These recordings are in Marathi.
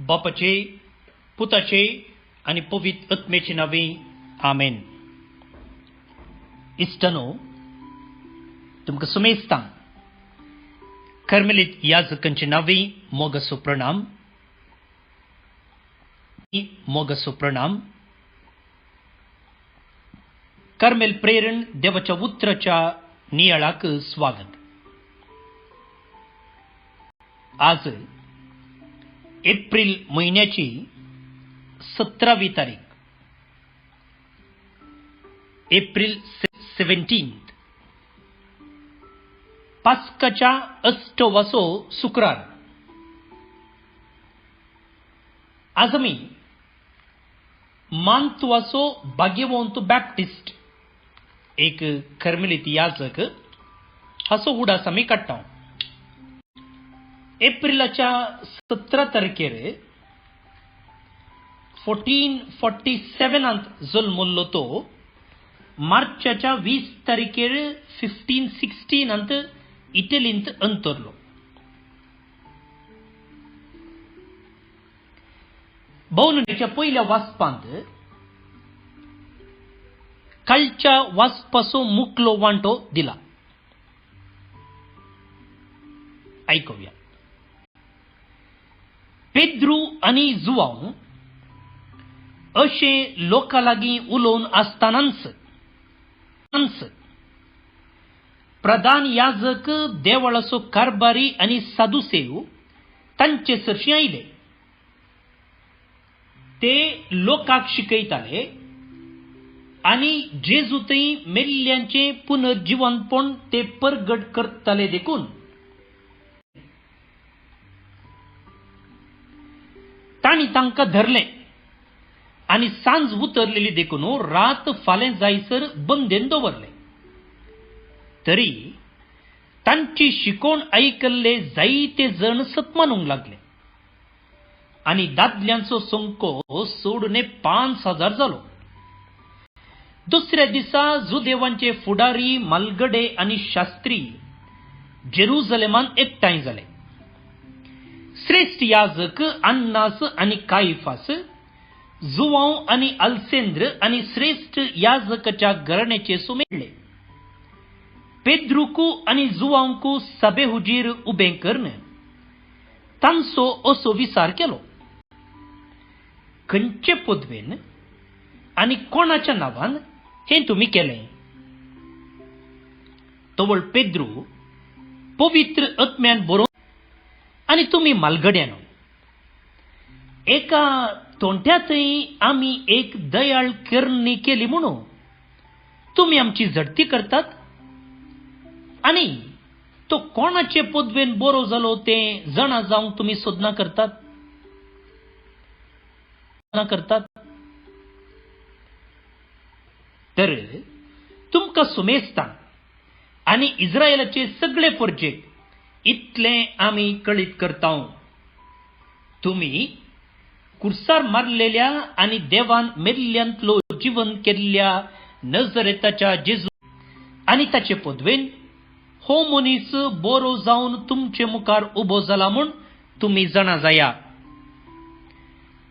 बापाचे, पुताचे आणि पवित्र आत्म्याचे नावे आमेन. इष्टनो, तुमकां सुमेस्तां कर्मेलीत याजकांचे नावे मोगसो प्रणाम. मोगसो प्रणाम. कर्मेल प्रेरण देवाच्या उतराच्या नियाळाक स्वागत. आज एप्रिल महिन्याची 17वी तारीख. एप्रिल 17. पास्काच्या अष्टवासो शुक्रार. आज आमी मांतवासो भाग्यवंत बॅप्टिस्ट एक कर्मेलीत याजक हाचो उडास आमी काडटा. एप्रिलाच्या 17 तारखेर 1447 जल्मलो तो मार्चाच्या 20 तारखेर 1516 इटलींत अंतरलो. भोवणीच्या पहिल्या वाचपांत कालच्या वाचपाचो मुखलो वांटो दिला. ऐकूया. पेद्रू आनी जुवांव अशे लोकां लागीं उलोवन आसतनाच प्रधान याजक, देवळाचो कारभारी आनी सादुसेव तांचे सरशी आयले. ते लोकांक शिकयताले आनी जेजूतय मेल्ल्यांचे पुनर्जीवनपण ते परगट करताले देखून तांणी तांकां धरले आनी सांज उतरलेली देखून रात फाल्यां जायसर बंदेन दवरले. तरी तांची शिकोण आयकल्ले जायते जण सतमानूंक लागले आनी दादल्यांचो संख्यो सोडून 5000 जालो. दुसऱ्या दिसा जुदेवांचे फुडारी, मालगडे आनी शास्त्री जेरुसलेमान एकठांय जाले. श्रेष्ठ याजक अन्नास आनी कायफास, जुवांव आनी अल्सेंद्र आनी श्रेष्ठ याजकाच्या घराण्याचे सुमेळ्ळे. पेद्रूकू आनी जुवांवकू सभे हुजीर उबें करून तांचो असो विचार केलो. खंयचे पदवेन आनी कोणाच्या नांवान हें तुमी केलें? तवळ पेद्रू पवित्र आत्म्यान बरोवन आनी तुमी मालगड्यानो, एका तोंट्यातय आमी एक दयाळ करणी केली म्हणून तुमी आमची झडती करतात आनी तो कोणाचे पदवेन बरो जालो तें जाणा जावंक तुमी सोदना करतात. तर तुमकां सुमेस्तां आनी इस्रायलाचे सगळे परजेक इतलें आमी कळीत करता. तुमी कुर्सार मारलेल्या आनी देवान मेल्ल्यांतलो जीवन केल्ल्या नजरेताच्या जेजू आनी ताचे पदवेन हो मनीस बरो जावन तुमचे मुखार उबो जाला म्हूण तुमी जाणा जाया.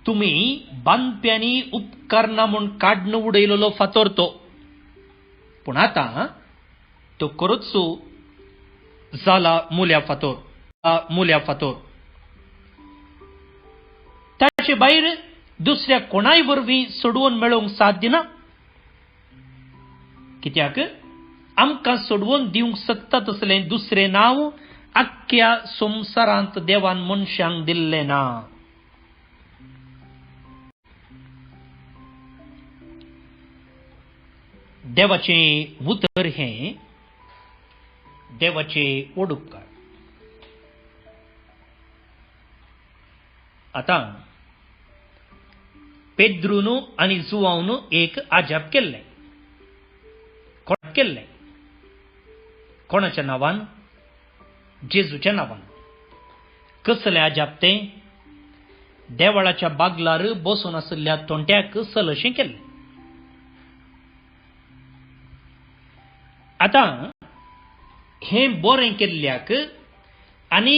तुमी बांदप्यांनी उपकारना म्हूण काडून उडयलेलो फातर तो, पूण आतां तो करोचो जाला मुल्या फातर. ताचे भायर दुसऱ्या कोणाय वरवीं सोडवून मेळोवंक साध्य ना. कित्याक आमकां सोडवून दिवंक शकता तसलें दुसरें नांव आख्ख्या संवसारांत देवान मनशांक दिल्लें ना. देवाचें उतर हें देवाचे ओडुपकार. आतां पेद्रूनु आनी जुवांवनु एक आजाप केल्लें. कोणाच्या नांवान? जेजूच्या नांवान. कसलें आजाप तें? देवळाच्या बागलार बसून आसलेल्या तोंट्याक सलशें केल्लें. आतां हें बरें केल्ल्याक आनी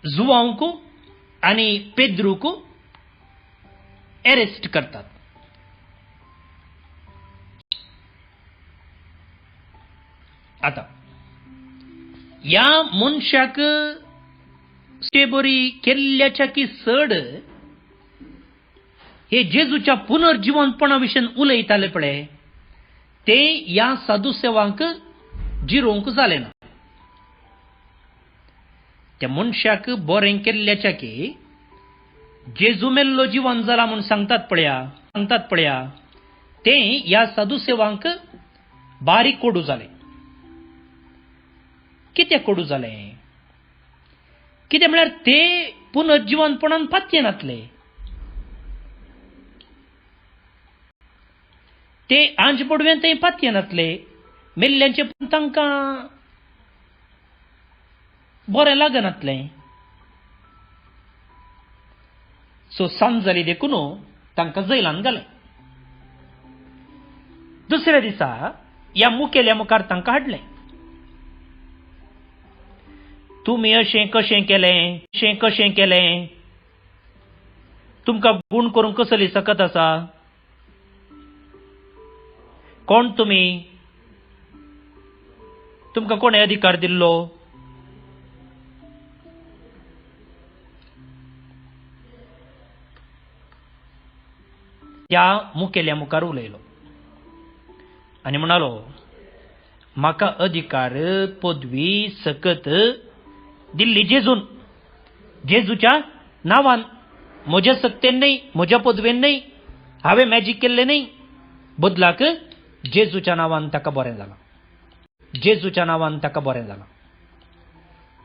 जुआंवकू आणि पेद्रूकू अरेस्ट करतात. आता या मनशाक बरी केल्ल्याच्या की सड हे जेजूच्या पुनर्जीवनपणाविषयी उलयताले पळय ते या साधुसेवांक जिरोवंक जाले ना. त्या मनशाक बरें केल्ल्याच्या की जेजू मेल्लो जिवन जाला म्हूण सांगतात पळया ते या साधुसेवांक बारीक कोडू जाले. कितें कोडू जाले? कितें म्हळ्यार ते पुनर्जीवनपणान पातये नातले. ते आंज पडव्यान थंय पातये नातले. मेल्ल्यांचे तांकां बरें लागनातलें. सो सांज जाली देखून तांकां जैलान घाले. दुसऱ्या दिसा या मुखेल्या मुखार तांकां हाडलें. तुमी अशें कशें केलें? तुमकां गूण करूंक कसली सकत आसा? कोण तुमी? तुमकां कोणें अधिकार दिल्लो? त्या मुखेल्या मुखार उलयलो आनी म्हणालो, म्हाका अधिकार पदवी सकत दिल्ली जेजूच्या नांवान. म्हज्या सत्तेन न्हय, म्हज्या पदवेन न्हय, हांवें मॅजीक केल्लें न्हय. बदलाक जेजूच्या नांवान ताका बरें जालां.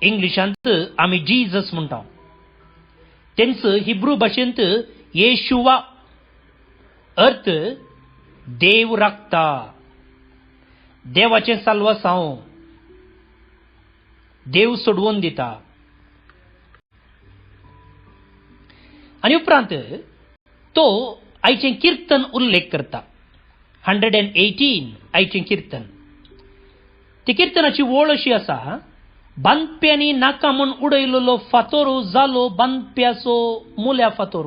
इंग्लिशांत आमी जिजस म्हणटा. तेंच हिब्रू भाशेंत येशुवा अर्थ देव राखता, देवाचें साल्वासांव, देव सोडवून दिता. आनी उपरांत तो आयचें कीर्तन उल्लेख करता. 118 आयचें कीर्तन. ते कीर्तनाची वळ अशी आसा, बांदप्यांनी नाका म्हूण उडयलोलो फातोर जालो बांदप्याचो मुल्या फातोर.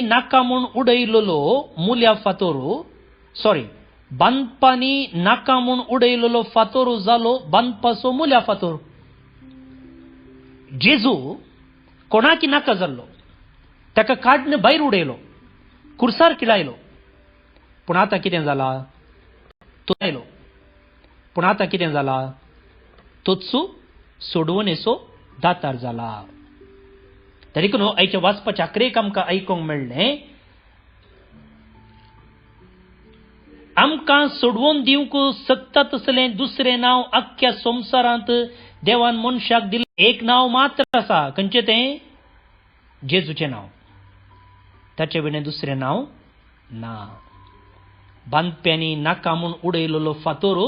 नाका म्हूण उडयलोलो मुल्या फातोर बांदपानी नाका म्हूण उडयलोलो फातोर जालो बांदपाचो मुल्या फातोर. जेजू कोणाकी नाका जाल्लो, ताका काडून भायर उडयलो, कुर्सार किडायलो. पूण आतां कितें जाला? तो आयलो. पूण आतां कितें जाला? तोचो सोडवणेचो दातार जाला. तरीकून आयच्या वाचपाच्या आखरेक आमकां आयकोंक मेळ्ळें, आमकां सोडवून दिवंक शकता तसलें दुसरें नांव आख्ख्या संवसारांत देवान मनशाक दिल्लें एक नांव मात्र आसा. खंयचें तें? जेजूचें नांव. ताचे विणे दुसरें नांव ना. बांदप्यांनी नाका म्हूण उडयलोलो फातोर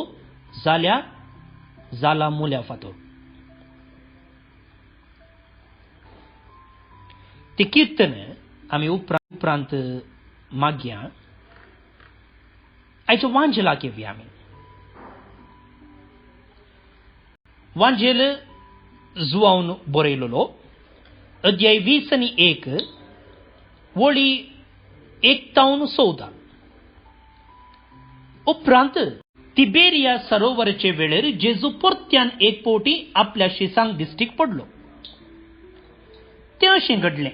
जाला मुल्या फातोर. ते कीर्तन आमी उपरांत मागया. आयचो वांजेलाक येवया आमी. वांजेल जुआवन बरयलोलो अध्याय 20:1 वळी 1-14. उपरांत तिबेरिया सरोवराचे वेळेर जेजू परत्यान एक पोवटी आपल्या शिसांक दिश्टीक पडलो. तें अशें घडलें.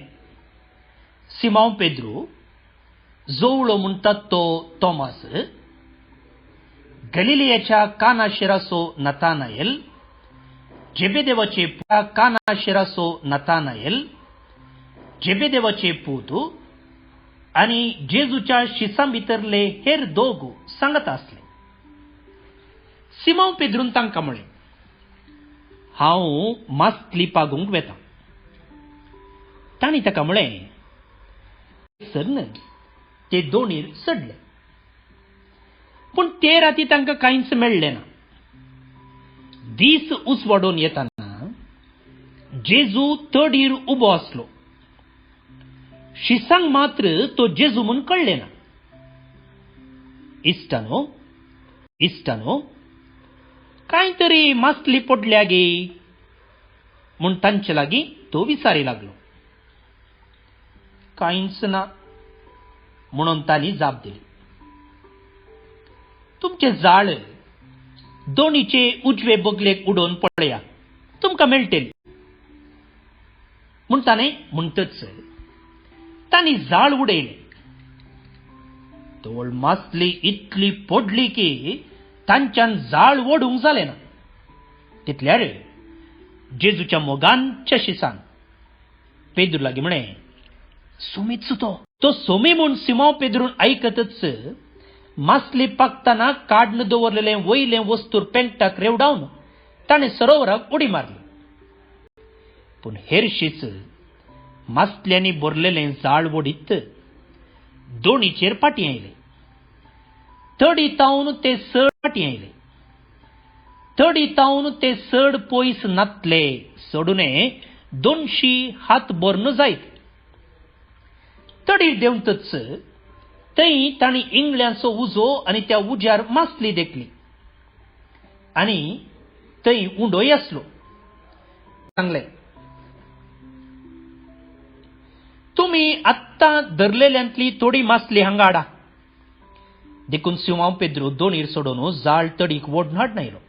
सिमोन पेद्रू, जोवळो म्हणटात तो तोमास, गलिलियाच्या काना शिराचो नतानाएल, जेबेदेवाचे काना शिराचो नतानाएल, जेबेदेवाचे पूत आनी जेजूच्या शिसां भितरले हेर दोग सांगत आसले. सिमोन पेद्रून तांकां म्हळें, हांव मास्तली पागूंक वेतां. तांणी ताका म्हळें, सरन ते दोणीर चडले. पूण ते राती तांकां कांयच मेळ्ळें ना. दीस उसवाडून येताना जेजू तडीर उबो आसलो. शिसांक मात्र तो जेजू म्हूण कळ्ळें ना. इस्तानो कांय तरी मास्तली पडल्या गे. म्हूण तांचे लागीं तो विचारी लागलो. कांयच ना म्हणून तांणी जाप दिली. तुमचे जाळ दोनीचे उजवे बगलेक उडोवन पळया, तुमकां मेळटली म्हूण ताणें म्हणटच तांणी जाळ उडयले. तोळ मासली इतली पडली की तांच्यान जाळ ओडूंक जालें ना. तितल्यार जेजूच्या मोगांच्या शिसान पेद्रू लागीं म्हळें, सोमीच तो सोमी म्हूण सिमोन पेद्रून आयकतच मासली पाकतना काडून दवरलेलें वयलें वस्तूर पेंगटाक रेवडावन ताणें सरोवराक उडी मारली. पूण हेरशीच मासल्यांनी भरलेलें जाळ ओडीत दोणीचेर पाटी आयले. थडी तावन ते सड पाटी आयले. थडी तावन ते सड पयस नातले, सडूने 200 हात भरन जायत. थडी देंवतच थंय तांणी इंगळ्यांचो उजो आनी त्या उज्यार मासली देखली आनी थंय उंडोय आसलो. सांगलें, तुमी आत्तां धरलेल्यांतली थोडी मासली हांगा हाडा. देखून सिमोन पेद्रू दोणीर सोडून जाळ तडीक ओडून हाडून आयलो.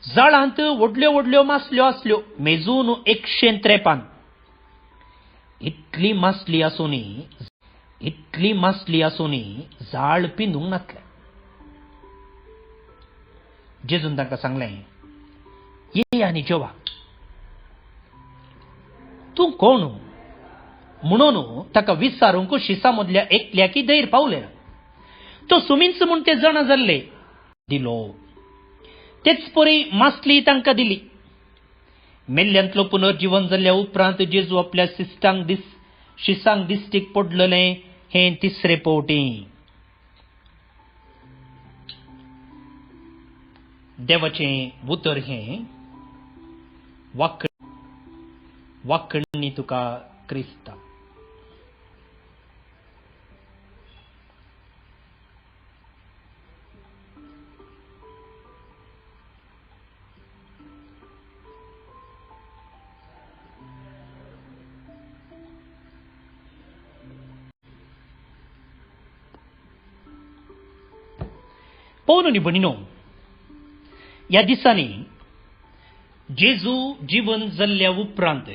जाळांत व्हडल्यो व्हडल्यो मासल्यो आसल्यो, मेजून 153. इतली मासली आसुनी जाळ पिंजूंक नासलें. जेजून तांकां सांगलें, ये आनी जेवा. तूं कोण म्हणून ताका विचारूंक शिसा मदल्या एकल्याकी धैर पावले. तो सुमींच म्हूण ते जाणा जाल्ले दिलो. तेच परी मासली तांकां दिली. मेल्ल्यांतलो पुनर्जीवन जाल्ल्या उपरांत जेजू आपल्या शिसांक दिश्टीक पडलेलें हें तिसरे पावटी. देवाचें उतर हें, वाखणी तुका क्रिस्ता. पौनुनी भणिनो, ह्या दिसांनी जेजू जीवन जाल्ल्या उपरांत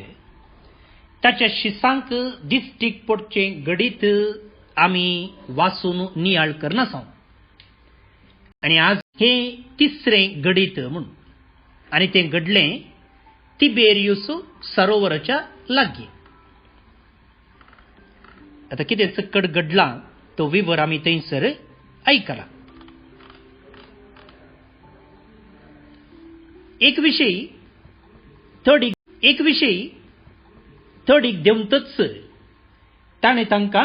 ताच्या शिसांक दिश्टीक पडचे घडीत आमी वाचून नियाळ करनासा. आनी आज हे तिसरें घडीत म्हूण, आनी तें घडलें तिबेरियूस सरोवराच्या लागीं. आतां कितें चक्कड घडलां तो विवर आमी थंयसर आयकला. एक विशयी थडीक देंवतच ताणें तांकां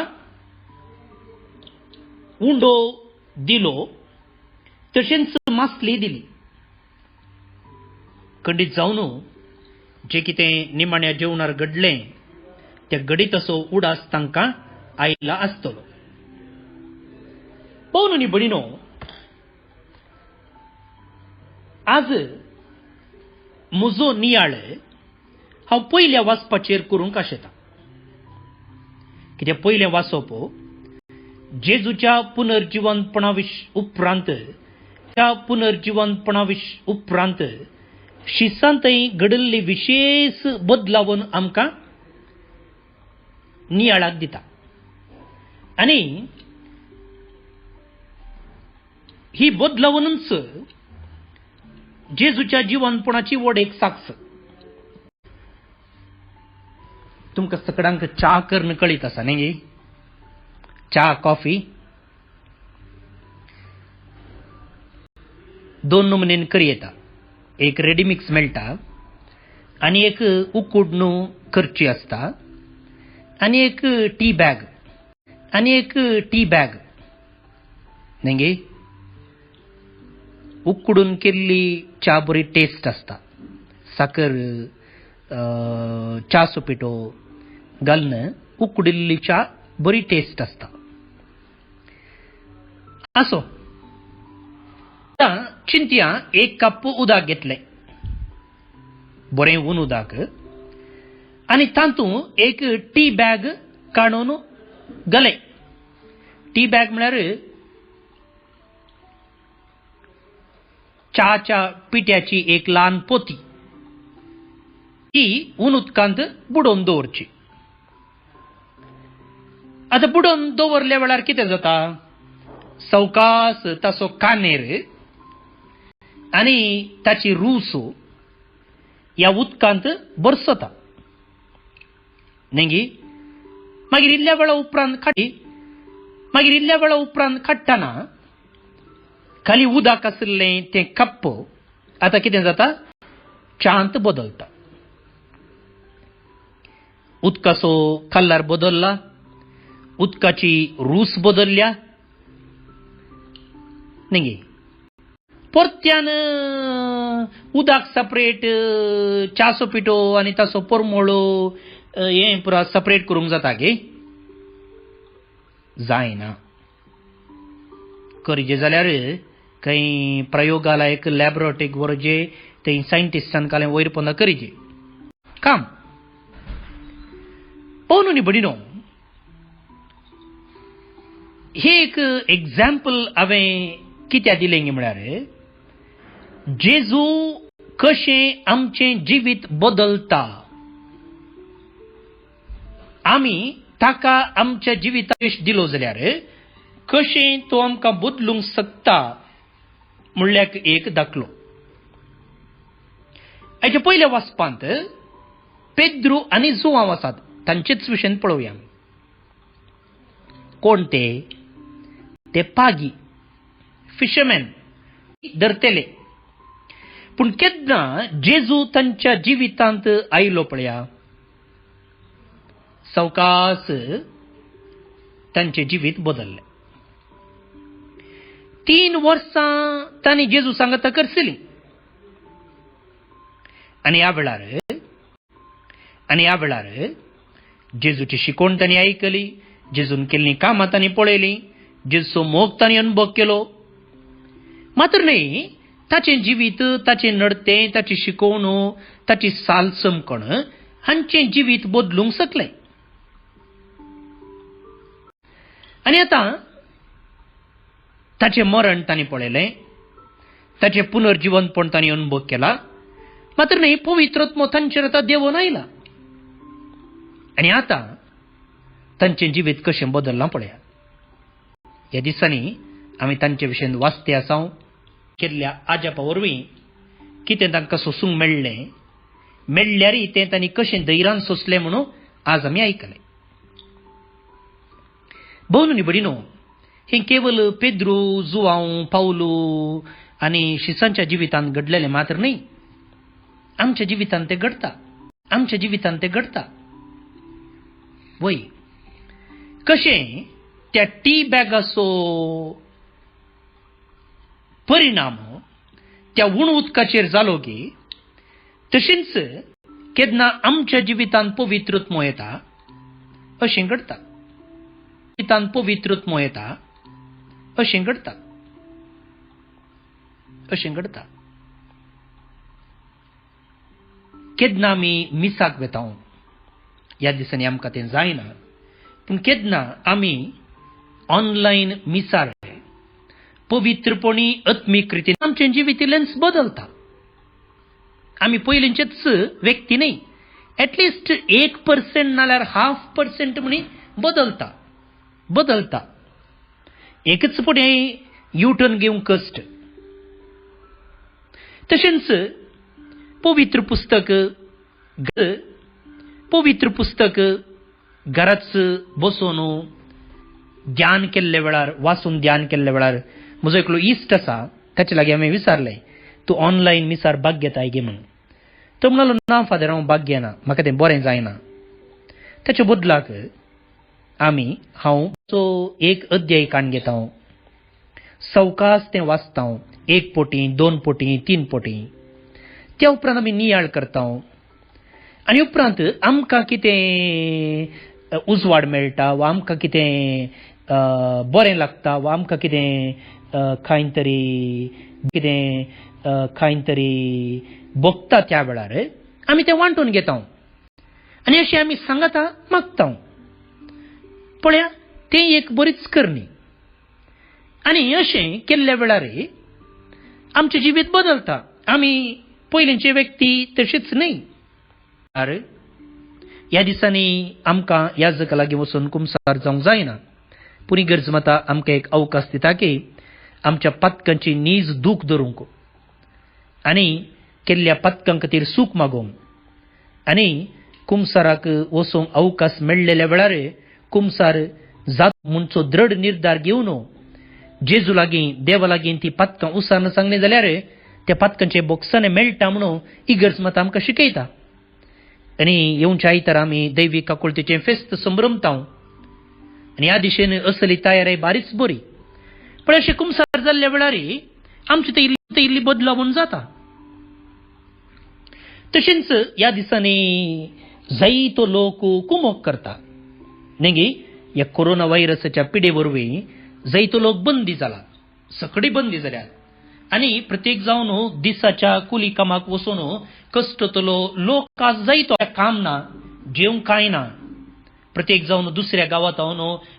उंडो दिलो, तशेंच मासली दिली. खंडीत जावन जें कितें निमाण्या जेवणार घडलें त्या घडीत असो उडास तांकां आयला आसतलो. पौनुनी भणिनो, आज म्हजो नियाळ हांव पयल्या वाचपाचेर करूंक आशेतां. कित्याक पयलें वाचप जेजूच्या पुनर्जीवनपणा उपरांत शिसांतय घडल्ली विशेष बदलावन आमकां नियाळाक दिता. आनी ही बदलावनूच जेजूच्या जीवनपणाची व्हड एक साक्ष. तुमकां सगळ्यांक च्या करणं कळीत आसा न्ही? च्या, कॉफी 2 नमुनेन करी येता. एक रेडीमिक्स मेळटा आनी एक उकडून करची आसता आनी एक टी बॅग न्ही. उकडून केल्ली च्या बरी टेस्ट आसता. साकर, च्या सोपिटो घालून उकडिल्ली च्या बरी टेस्ट आसता. आसो, चिंतया 1 कप उदक घेतलें. बरें ऊन उदक आनी तातूंत एक टी बॅग काडून घाले. टी बॅग म्हळ्यार च्याच्या पिट्याची एक ल्हान पोती. ही ऊन उदकांत बुडोवन दवरची. आतां बुडोवन दवरल्या वेळार कितें जाता, सवकास ताचो कानेर आनी ताची रूस ह्या उदकांत बरसता. न्ही मागीर इल्ल्या वेळा उपरांत काडटना खाली उदक आसलें तें कप्प आतां कितें जाता, च्यात बदलता. उदकाचो कलर बदलला, उदकाची रूस बदलल्या. न्ही परत्यान उदक सपरेट, च्याचो पिठो आनी ताचो परमळो हें पुरो सपरेट करूंक जाता गे? जायना. करचे जाल्यार खंय प्रयोगालयाक लॅबोरेटरीक व्हरचे, थंय सायंटिस्टान कालें वयर पोंदा करचे काम. पळोवन न्ही बडिनो, हे एक एग्जाम्पल हांवें कित्याक दिलें गे म्हळ्यार जेजू कशें आमचें जिवीत बदलता. आमी ताका आमच्या जिविताक यश दिलो जाल्यार कशें तो आमकां बदलूंक शकता म्हणल्यार एक दाखलो. हाचे पयल्या वाचपांत पेद्रू आनी जुआंव आसात, तांचेच विशयी पळोवया. कोण ते पागी, फिशरमॅन, धरतेले. पूण केन्ना जेजू तांच्या जिवितांत आयलो पळया, सवकास तांचें जिवीत बदललें. 3 वर्सां तांणी जेजू सांगता करसली. आनी ह्या वेळार जेजूची शिकोवण तांणी आयकली, जेजून केल्लीं कामां तांणी पळयलीं, जेजूचो मोग तांणी अनुभव केलो. मात्र न्ही ताचें जिवीत, ताचें नडतें, ताची शिकोवण, ताची साल समकण हांचें जिवीत बदलूंक शकलें. आनी आतां ताचें मरण तांणी पळयलें, ताचें पुनर्जीवनपण तांणी अनुभव केला. मात्र न्ही पवित्र आत्मो तांचेर आतां देंवून आयला. आनी आतां तांचें जिवीत कशें बदललां पळया. ह्या दिसांनी आमी तांचे विशयी वाचते आसा. केल्ल्या आजापा वरवीं कितें तांकां सोसूंक मेळ्ळ्यारी तें तांणी कशें धैर्यान सोंसलें म्हणून आज आमी आयकलें. भोवन न्ही बडिनो, हें केवल पेद्रू, जुआंव, पावलू आनी शिसांच्या जिवितांत घडलेलें मात्र न्ही. आमच्या जिवितांत तें घडटा. वय कशें त्या टी बॅगाचो परिणाम त्या उण उदकाचेर जालो गे, तशेंच केन्ना आमच्या जिवितांत पवित्रत्व येता अशें घडटा. जिवितांत पवित्रत्व येता अशें घडटा. केन्ना आमी मिसाक वेता, ह्या दिसांनी आमकां तें जायना. पूण केन्ना आमी ऑनलायन मिसार पवित्रपणी आत्मीक रितीन आमचें जिवितांतल्यान बदलता. आमी पयलींचेच व्यक्ती न्ही, एटलिस्ट 1% नाल्यार 0.5% म्हणी बदलता. एकच फुडें युटर्न घेवंक कश्ट. तशेंच पवित्र पुस्तक घराच बसून ध्यान केल्ल्या वेळार, वाचून ध्यान केल्ल्या वेळार म्हजो एकलो इश्ट आसा, ताचे लागीं हांवें विचारलें, तूं ऑनलायन मिसार भाग घेताय गे म्हणून. तो म्हणलो ना फादर, हांव भाग घेना, म्हाका तें बरें जायना. ताच्या बदलाक हांव एक अध्याय काण घेता, सवकास तें वाचता, 1 पोटी, 2 पोटी, 3 पोटी. त्या उपरांत आमी नियाळ करता. आनी उपरांत आमकां कितें उजवाड मेळटा, वा आमकां कितें बरें लागता, वा आमकां कितें खंय तरी भोगता, त्या वेळार आमी ते वांटून घेता आनी अशें आमी सांगता मागता. पळया, ते एक बरीच करणी. आनी अशें केल्ल्या वेळार आमचें जिवीत बदलता. आमी पयलींचे व्यक्ती तशीच न्ही. अरे, ह्या दिसांनी आमकां याजका लागीं वचून कुमसार जावंक जायना. पुरी गरज माता आमकां एक अवकाश दिता की आमच्या पातकांची नीज दूख धरूंक आनी केल्ल्या पातकां खातीर सूख मागोवंक. आनी कुमसाराक वचूंक अवकाश मेळिल्ल्या वेळार कुमसार जात म्हणचो दृढ निर्धार घेवन जेजू लागीं देवा लागीं ती पातकां उसारन सांगलें जाल्यार त्या पातकांचे बोगसाणे मेळटा म्हणून इगर्ज मात आमकां शिकयता. आनी येवच्या आयतार आमी दैवीक काकुळतेचें फेस्त संभ्रमता आनी ह्या दिशेन असली तयारी बारीच बरी. पण अशें कुमसार जाल्ल्या वेळार आमची ते इल्ली बदलावण जाता. तशेंच ह्या दिसांनी जायतो लोक कुमोग करता. न्ही ह्या कोरोना व्हायरसाच्या पिडे वरवीं जायतो लोक बंदी जाला, सकडी बंदी जाल्यात. आनी प्रत्येक जावन दिसाच्या कुली कामाक वचून कश्टतलो लोक आज जायतो काम ना, जेवंक कांय ना. प्रत्येक जावन दुसऱ्या गांवांत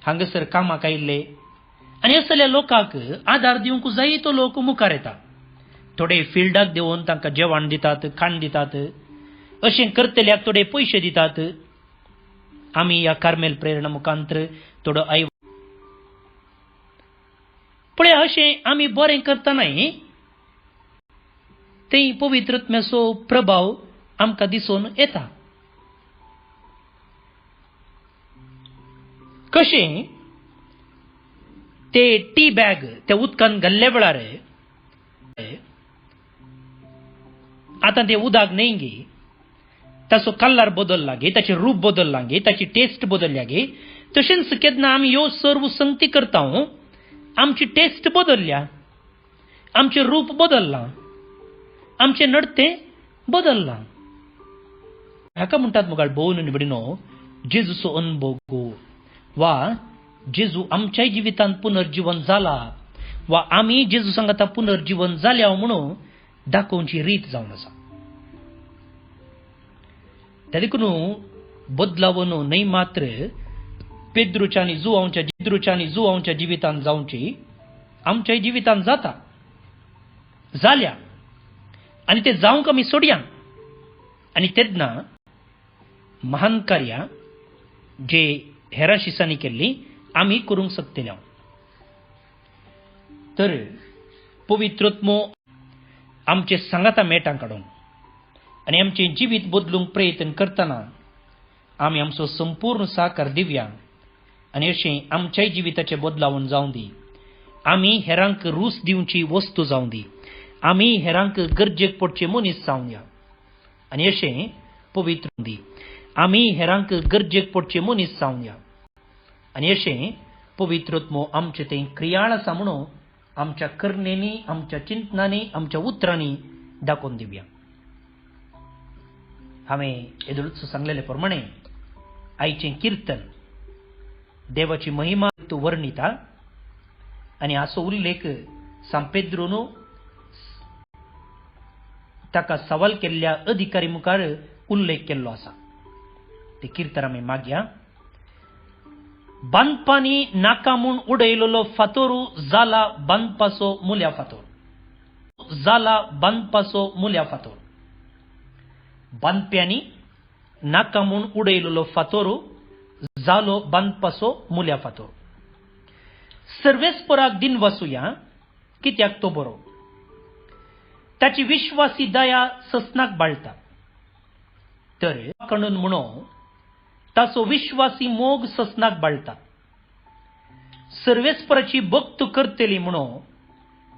हांगासर कामाक आयिल्ले आनी असल्या लोकांक आदार दिवंक जायतो लोक मुखार येता. थोडे फिल्डाक देऊन तांकां जेवण दितात, खाण दितात. अशें करतल्याक थोडे पयशे दितात. आमी ह्या कार्मेल प्रेरणा मुखांतर थोडो पळय, अशें आमी बरें करतनाय ते पवित्रत्म्याचो प्रभाव आमकां दिसून येता. कशें ते टी बॅग त्या उदकान घाल्ल्या वेळार आतां ते उदक न्हय गे, ताचो कलर बदलला गे, ताचें रूप बदललां गे, ताची टेस्ट बदलल्या गे. तशेंच केन्ना आमी ह्यो सर्व संगती करता आमची टेस्ट बदलल्या, आमचें रूप बदललां, आमचें नडतें बदललां. हाका म्हणटात मुखार भोवन निवडिनो जेजूचो अनुभव वा जेजू आमच्याय जिवितांत पुनर्जीवन जाला वा आमी जेजू सांगता पुनर्जीवन जाल्या म्हणून दाखोवची रीत जावन आसा. देखून बदलावन न्हय मात्र पेद्रूच्या आनी जुवांच्या जिवितांत जावची, आमच्याय जिवितांत जाता, जाल्या आनी ते जावंक आमी सोडया. आनी तेन्ना महान कार्यां जे हेरा शिसांनी केल्ली आमी करूंक शकतले. तर पवित्रत्मो आमचे सांगाता मेटां काडून आनी आमचें जिवीत बदलूंक प्रयत्न करतना आमी आमचो संपूर्ण सहकार दिवया. आनी अशें आमच्याय जिविताचे बदलावण जावं दी. आमी हेरांक रूच दिवची वस्तू जावं दी. आमी हेरांक गरजेक पडचे मनीस जावं या. आनी अशें पवित्र दी. आमी हेरांक गरजेक पडचे मनीस जावं या. आनी अशें पवित्रत्मो आमचें तें क्रियाळ आसा म्हणून आमच्या करणेनी, आमच्या चिंतनांनी, आमच्या उतरांनी दाखोवन दिवया. हांवें येदोळूच सांगलेले प्रमाणे आयचें किर्तन देवाची महिमा वर्णिता आनी हाचो उल्लेख सांपेद्रोन ताका सवाल केल्ल्या अधिकारी मुखार उल्लेख केल्लो आसा. ते किर्तन आमी मागया. बांदपानी नाका म्हूण उडयलोलो फातोरू जाला बांदपाचो मुल्या फातोर. जाला बांदपाचो मुल्या फातोर. बांदप्यांनी नाका म्हूण उडयलोलो फातोरू जालो बांदपाचो मुल्या फातोर. सर्वेस्पराक दिन वाचुया, कित्याक तो बरो. ताची विश्वासी दया ससनाक बाळटा. तर कणून म्हणो ताचो विश्वासी मोग ससनाक बाळटा. सर्वेस्पराची भक्त करतली म्हणो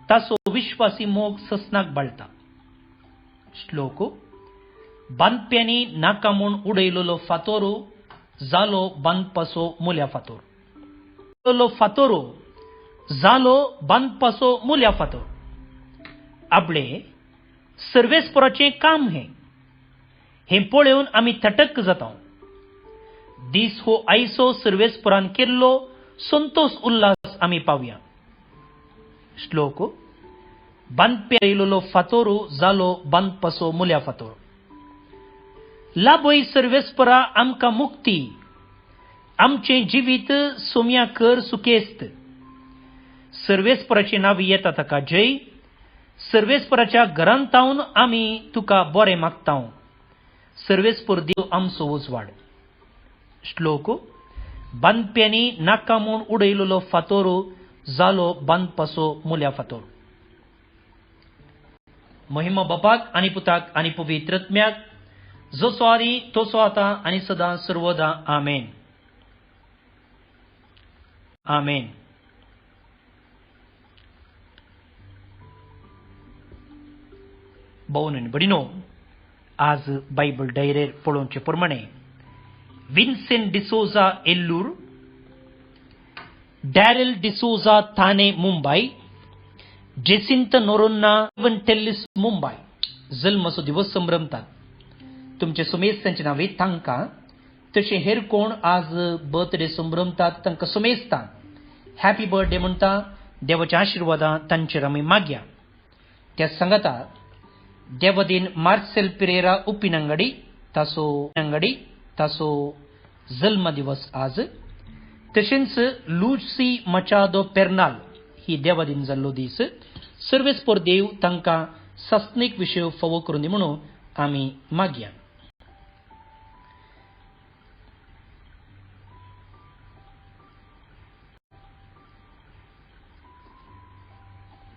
ताचो विश्वासी मोग ससनाक बाळटा. श्लोक. बांदप्यांनी नाका म्हूण उडयलोलो फातोरू जालो बांदपाचो मुल्या फातोर. फातोरू जालो बांदपाचो मुल्या फातोर. आपले सर्वेस्पराचें काम हें पळोवन आमी थटक जाता. दीस हो आयचो सर्वेस्परान केल्लो संतोष उल्हास आमी पावया. श्लोक. बांदप्या येयलोलो फातोरू जालो बांदपाचो मुल्या फातोर. लाबोय सर्वेस्परा आमकां मुक्ती, आमचें जिवीत सोम्या कर सुकेस्त. सर्वेस्पराचें नांव येता ताका जय. सर्वेस्पराच्या घरांत रावन आमी तुका बरें मागतां. सर्वेस्पर देव आमचो उजवाड. श्लोक. बांदप्यांनी नाका म्हूण उडयलोलो फातोर जालो बांदपाचो मुल्या फातोर. महिमा बापाक आनी पुताक आनी पवित्रात्म्याक, जसो आदी तसो आतां आनी सदां सर्वदा. आमेन. आमेन. भोवन आनी भयणीनो, आज बायबल डायरेर पळोवचे प्रमाणे विन्सेंट डिसोजा एल्लूर, डॅरेल डिसोजा थाने मुंबई, जेसिंत नोरोन्ना टेल्लिस मुंबई जल्माचो दिवस संभ्रमतात. तुमचे सुमेस्तांचे नावे तांकां, तशे हेर कोण आज बर्थडे संभ्रमतात तांकां सुमेस्तां हॅपी बर्थडे म्हणटा. देवाच्या आशिर्वादां तांचेर आमी मागया. त्या सांगाता देवदीन मार्सेल पिरेरा उपिनंगडी ताचो जल्म दिवस आज. तशेंच लुसी मचादो पेर्नाल ही देवदीन जाल्लो दीस. सर्वेस्पर देव तांकां सस्तनीक विशय फावो करून दी म्हणून आमी मागया.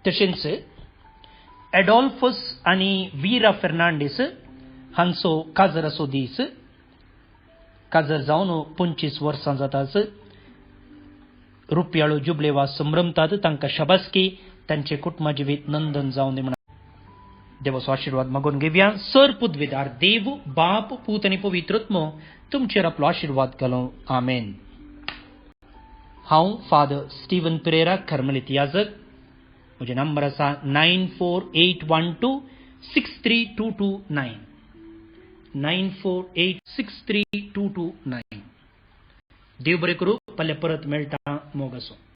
तशेंच एडॉल्फस आनी वीरा फेर्नांडीस हांचो काजर असो दीस. काजर जावन 25 वर्सां जाताच. रुपयाळो जुबले वा संभ्रमतात. तांकां शाबासकी, तांचे कुटुंबा जिवीत नंदन जावन दी म्हणा. देवाचो आशिर्वाद मागून घेवया. सर पुद्वेदार देव, बाप, पूत आनी पवित्रात्मो तुमचेर आपलो आशिर्वाद घालो. आमेन. हांव फादर स्टीवन पिरेरा, कर्मलीत याजक. म्हजे नंबर आसा 9481263229. 94863229. देव बरें करूं. फाल्यां परत मेळटा. मोग आसूं.